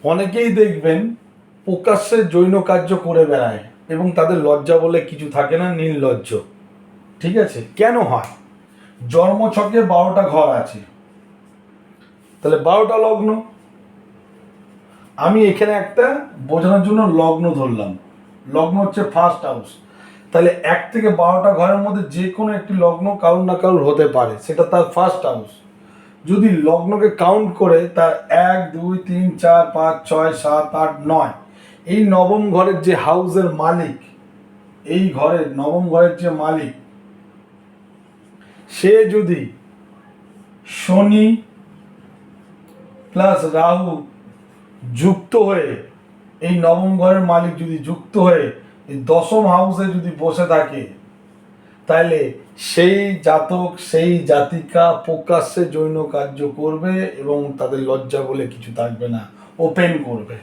অনেকেই দেখবেন প্রকাশ্যে যৌন কার্য করে বেড়ায় এবং তাদের লজ্জা বলে কিছু থাকে না, নির্লজ্জ। ঠিক আছে, কেন হয়? জন্মছকে 12টা ঘর আছে, তাহলে 12টা লগ্ন। আমি এখানে একটা বোঝানোর জন্য লগ্ন ধরলাম। লগ্ন হচ্ছে ফার্স্ট হাউস, তাহলে 1 থেকে 12টা ঘরের মধ্যে যে কোনো একটি লগ্ন কারুর না কারুর হতে পারে, সেটা তার ফার্স্ট হাউস। যদি লগ্নকে কাউন্ট করে তার 1 2 3 4 5 6 7 8 9, এই নবম ঘরের যে হাউসের মালিক, এই ঘরের নবম ঘরের যে মালিক, সে যদি শনি প্লাস রাহু যুক্ত হয়ে, এই নবম ঘরের মালিক যদি যুক্ত হয়ে এই দশম হাউসে যদি বসে থাকে, তাহলে সেই জাতক সেই জাতিকা প্রকাশ্যে যৌন কার্য করবে এবং তাদের লজ্জা বলে কিছু থাকবে না, ওপেন করবে।